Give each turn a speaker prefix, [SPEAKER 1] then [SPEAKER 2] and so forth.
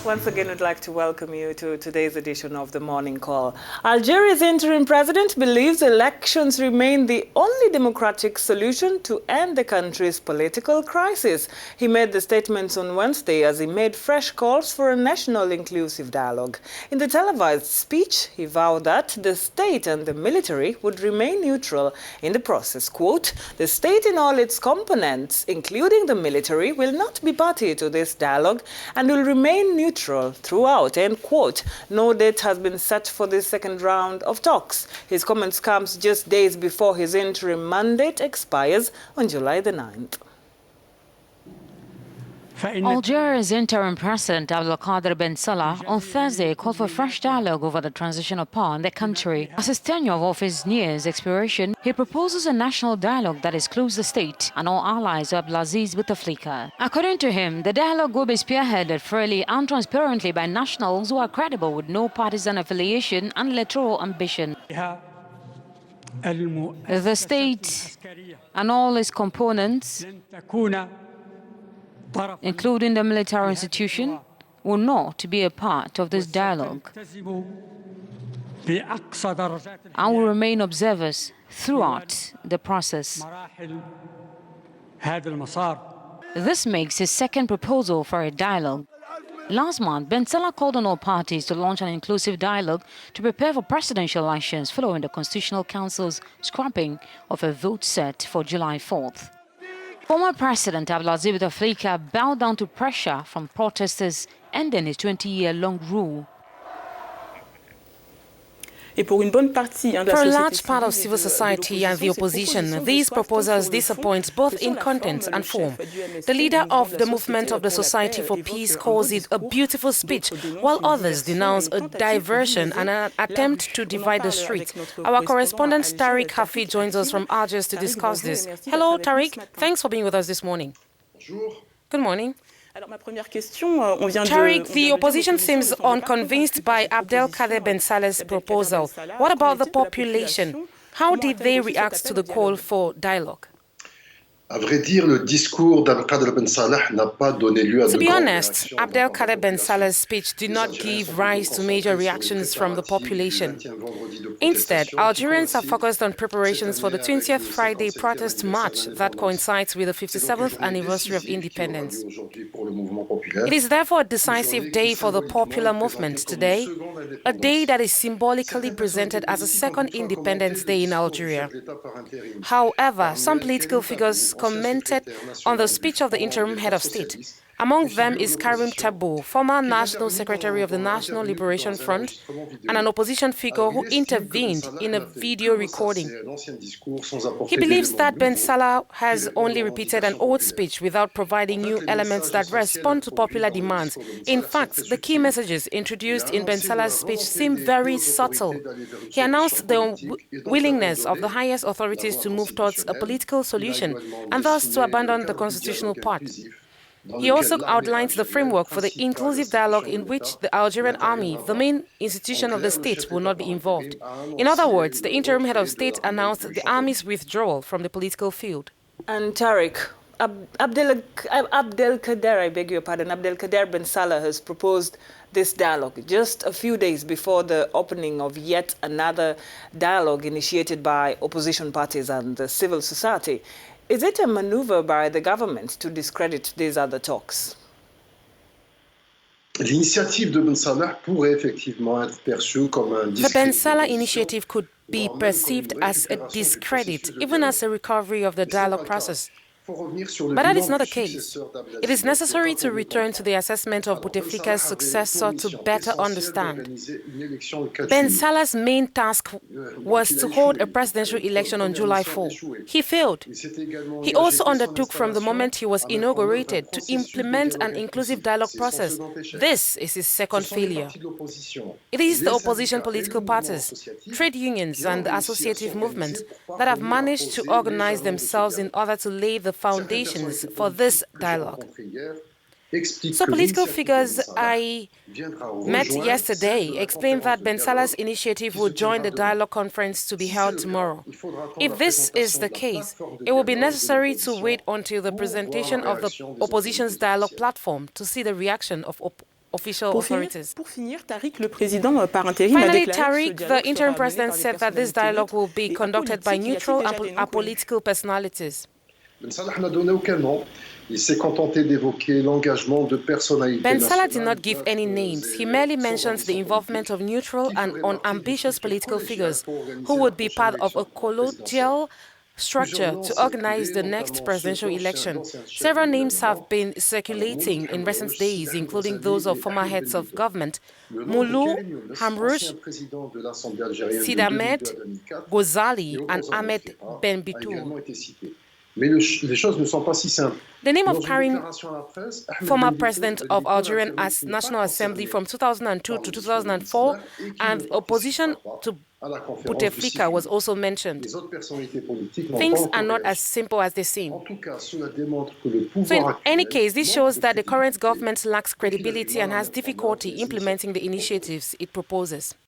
[SPEAKER 1] Once again, I'd like to welcome you to today's edition of the Morning Call. Algeria's interim president believes elections remain the only democratic solution to end the country's political crisis. He made the statements on Wednesday as he made fresh calls for a national inclusive dialogue. In the televised speech, he vowed that the state and the military would remain neutral in the process. Quote, "The state in all its components, including the military, will not be party to this dialogue and will remain neutral throughout," end quote. No date has been set for this second round of talks. His comments comes just days before his interim mandate expires on July the 9th.
[SPEAKER 2] Algeria's interim President Abdelkader Bensalah on Thursday called for fresh dialogue over the transition of power in the country. As his tenure of office nears expiration, he proposes a national dialogue that excludes the state and all allies of Abdelaziz Bouteflika. According to him, the dialogue will be spearheaded freely and transparently by nationals who are credible with no partisan affiliation and electoral ambition. The state and all its components, including the military institution, will not be a part of this dialogue and will remain observers throughout the process. This makes his second proposal for a dialogue. Last month, Bensalah called on all parties to launch an inclusive dialogue to prepare for presidential elections following the Constitutional Council's scrapping of a vote set for July 4th. Former President Abdelaziz Bouteflika bowed down to pressure from protesters ending his 20-year-long rule.
[SPEAKER 3] For a large part of civil society and the opposition, these proposals disappoint both in content and form. The leader of the Movement of the Society for Peace calls it a beautiful speech, while others denounce a diversion and an attempt to divide the street. Our correspondent Tariq Hafi joins us from Algiers to discuss this. Hello, Tariq. Thanks for being with us this morning. Good morning. Tariq, the opposition seems unconvinced by Abdelkader Bensalah's proposal. What about the population? How did they react to the call for dialogue?
[SPEAKER 4] To be
[SPEAKER 3] honest, Abdelkader Bensalah's speech did not give rise to major reactions from the population. Instead, Algerians are focused on preparations for the 20th Friday protest march that coincides with the 57th anniversary of independence. It is therefore a decisive day for the popular movement today, a day that is symbolically presented as a second Independence Day in Algeria. However, some political figures commented on the speech of the interim head of state. Among them is Karim Tabou, former National Secretary of the National Liberation Front and an opposition figure who intervened in a video recording. He believes that Bensalah has only repeated an old speech without providing new elements that respond to popular demands. In fact, the key messages introduced in Bensalah's speech seem very subtle. He announced the willingness of the highest authorities to move towards a political solution and thus to abandon the constitutional part. He also outlines the framework for the inclusive dialogue in which the Algerian army, the main institution of the state, will not be involved. In other words, the interim head of state announced the army's withdrawal from the political field.
[SPEAKER 1] And Tariq, Abdelkader Bensalah has proposed this dialogue just a few days before the opening of yet another dialogue initiated by opposition parties and the civil society. Is it a maneuver by the government to discredit these other talks?
[SPEAKER 4] The
[SPEAKER 3] Bensalah initiative could be perceived as a discredit, even as a recovery of the dialogue process. But that is not the case. It is necessary to return to the assessment of Bouteflika's successor to better understand. Bensalah's main task was to hold a presidential election on July 4. He failed. He also undertook from the moment he was inaugurated to implement an inclusive dialogue process. This is his second failure. It is the opposition political parties, trade unions and the associative movement that have managed to organize themselves in order to lay the foundations for this dialogue. So political figures I met yesterday explained that Bensalah's initiative will join the dialogue conference to be held tomorrow. If this is the case, it will be necessary to wait until the presentation of the opposition's dialogue platform to see the reaction of official authorities.
[SPEAKER 5] Finally,
[SPEAKER 3] Tariq, the interim president, said that this dialogue will be conducted by neutral and apolitical personalities.
[SPEAKER 4] Bensalah
[SPEAKER 3] did not give any names. He merely mentions the involvement of neutral and unambitious political figures who would be part of a collegial structure to organize the next presidential election. Several names have been circulating in recent days, including those of former heads of government, Moulou, Hamrouche, Sid Ahmed, Ghazali, and Ahmed Ben Bitour. The name of Karim, former president of Algerian National Assembly from 2002 to 2004, and opposition to Bouteflika was also mentioned. Things are not as simple as they seem. So in any case, this shows that the current government lacks credibility and has difficulty implementing the initiatives it proposes.